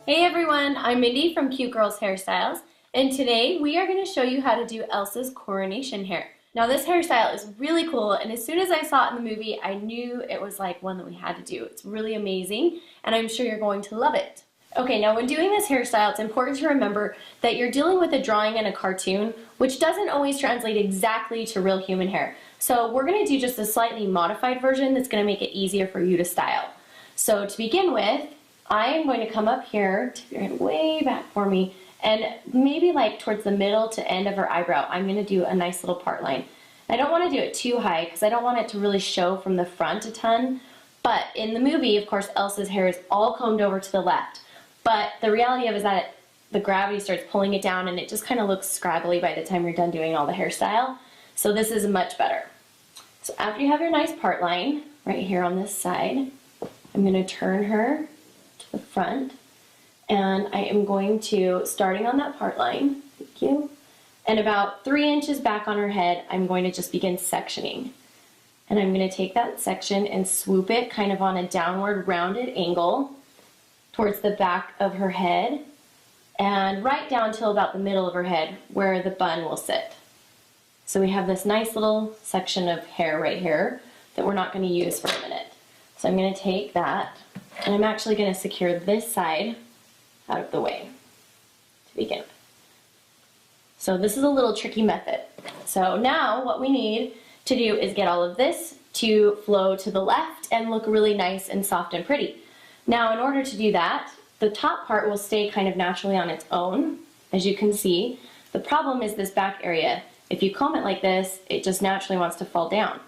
Hey everyone, I'm Mindy from Cute Girls Hairstyles, and today we are going to show you how to do Elsa's coronation hair. Now this hairstyle is really cool, and as soon as I saw it in the movie, I knew it was like one that we had to do. It's really amazing, and I'm sure you're going to love it. Okay, now when doing this hairstyle, it's important to remember that you're dealing with a drawing in a cartoon, which doesn't always translate exactly to real human hair. So we're going to do just a slightly modified version that's going to make it easier for you to style. So to begin with, I am going to come up here, tip your head way back for me, and maybe like towards the middle to end of her eyebrow, I'm going to do a nice little part line. I don't want to do it too high because I don't want it to really show from the front a ton, but in the movie, of course, Elsa's hair is all combed over to the left, but the reality of it is that the gravity starts pulling it down and it just kind of looks scraggly by the time you're done doing all the hairstyle, so this is much better. So after you have your nice part line, right here on this side, I'm going to turn her the front, and I am going to, starting on that part line, thank you, and about 3 inches back on her head, I'm going to just begin sectioning. And I'm going to take that section and swoop it kind of on a downward rounded angle towards the back of her head and right down till about the middle of her head where the bun will sit. So we have this nice little section of hair right here that we're not going to use for a minute. So I'm going to take that, and I'm actually going to secure this side out of the way to begin with. So this is a little tricky method. So now what we need to do is get all of this to flow to the left and look really nice and soft and pretty. Now in order to do that, the top part will stay kind of naturally on its own, as you can see. The problem is this back area. If you comb it like this, it just naturally wants to fall down.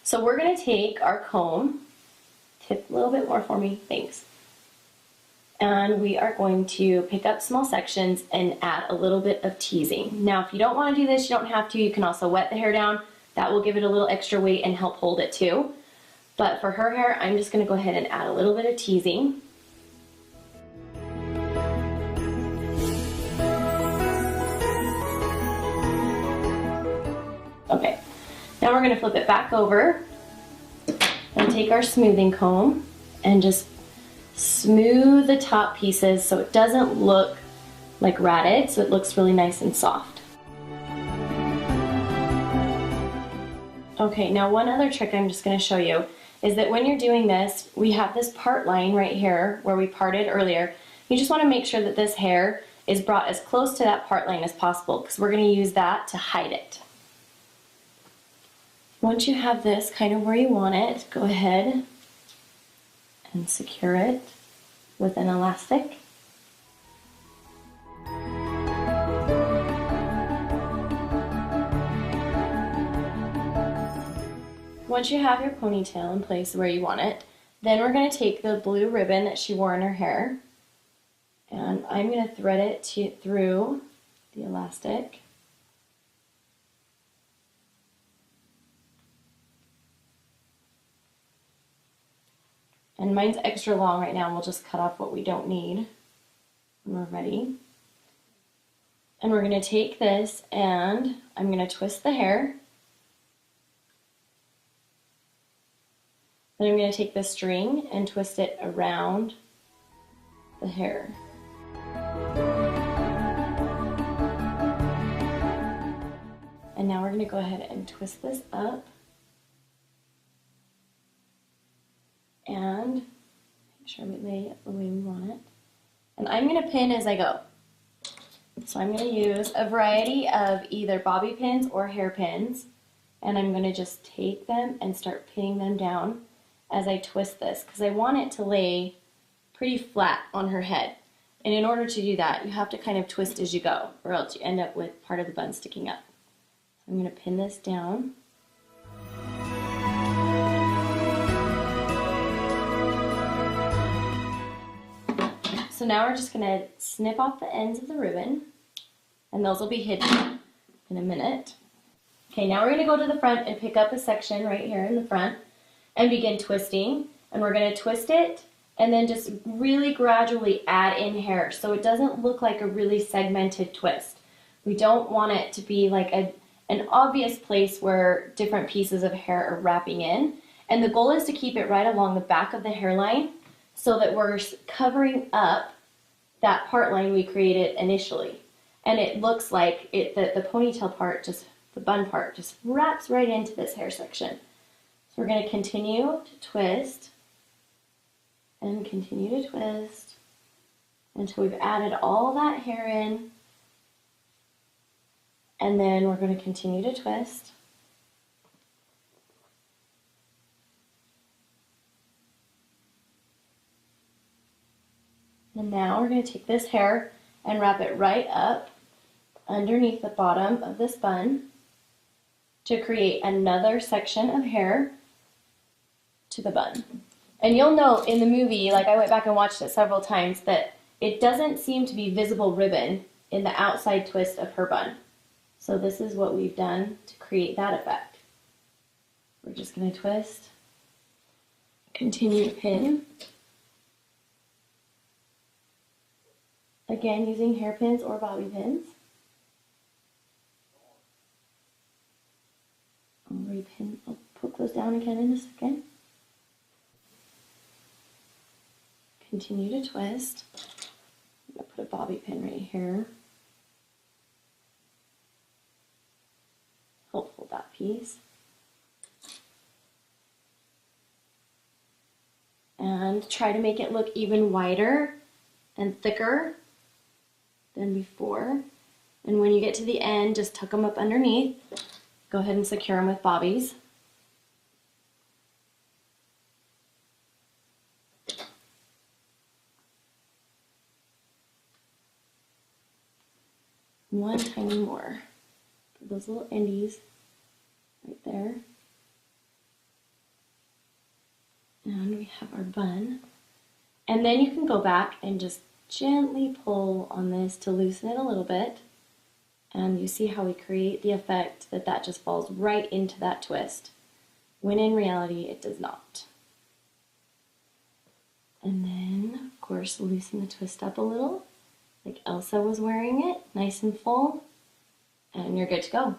So we're going to take our comb, tip a little bit more for me, thanks. And we are going to pick up small sections and add a little bit of teasing. Now if you don't want to do this, you don't have to. You can also wet the hair down. That will give it a little extra weight and help hold it too. But for her hair, I'm just going to go ahead and add a little bit of teasing. Okay, now we're going to flip it back over and take our smoothing comb and just smooth the top pieces so it doesn't look like ratted, so it looks really nice and soft. Okay, now one other trick I'm just going to show you is that when you're doing this, we have this part line right here where we parted earlier. You just want to make sure that this hair is brought as close to that part line as possible because we're going to use that to hide it. Once you have this kind of where you want it, go ahead and secure it with an elastic. Once you have your ponytail in place where you want it, then we're going to take the blue ribbon that she wore in her hair, and I'm going to thread it through the elastic. And mine's extra long right now, and we'll just cut off what we don't need when we're ready. And we're going to take this and I'm going to twist the hair. Then I'm going to take the string and twist it around the hair. And now we're going to go ahead and twist this up. And make sure we lay it the way we want it. And I'm going to pin as I go. So I'm going to use a variety of either bobby pins or hairpins, and I'm going to just take them and start pinning them down as I twist this because I want it to lay pretty flat on her head. And in order to do that, you have to kind of twist as you go, or else you end up with part of the bun sticking up. So I'm going to pin this down. So now we're just going to snip off the ends of the ribbon, and those will be hidden in a minute. Okay, now we're going to go to the front and pick up a section right here in the front and begin twisting. And we're going to twist it and then just really gradually add in hair so it doesn't look like a really segmented twist. We don't want it to be like an obvious place where different pieces of hair are wrapping in. And the goal is to keep it right along the back of the hairline so that we're covering up that part line we created initially. And it looks like the ponytail part, just the bun part, just wraps right into this hair section. So we're going to continue to twist and continue to twist until we've added all that hair in. And then we're going to continue to twist. And now we're going to take this hair and wrap it right up underneath the bottom of this bun to create another section of hair to the bun. And you'll note in the movie, like I went back and watched it several times, that it doesn't seem to be visible ribbon in the outside twist of her bun. So this is what we've done to create that effect. We're just going to twist, continue to pin. Again, using hairpins or bobby pins. I'll poke those down again in a second. Continue to twist. I'm going to put a bobby pin right here. Hold that piece. And try to make it look even wider and thicker than before. And when you get to the end, just tuck them up underneath. Go ahead and secure them with bobbies. One tiny more for those little endies right there. And we have our bun. And then you can go back and just gently pull on this to loosen it a little bit. And you see how we create the effect that just falls right into that twist, when in reality it does not. And then, of course, loosen the twist up a little, like Elsa was wearing it, nice and full, and you're good to go.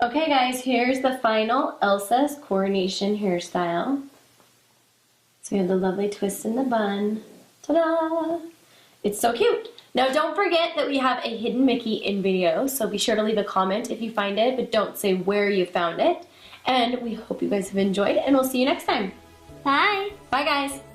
Okay guys, here's the final Elsa's coronation hairstyle. So we have the lovely twist in the bun. Ta-da! It's so cute. Now don't forget that we have a hidden Mickey in video, so be sure to leave a comment if you find it, but don't say where you found it. And we hope you guys have enjoyed, and we'll see you next time. Bye. Bye guys.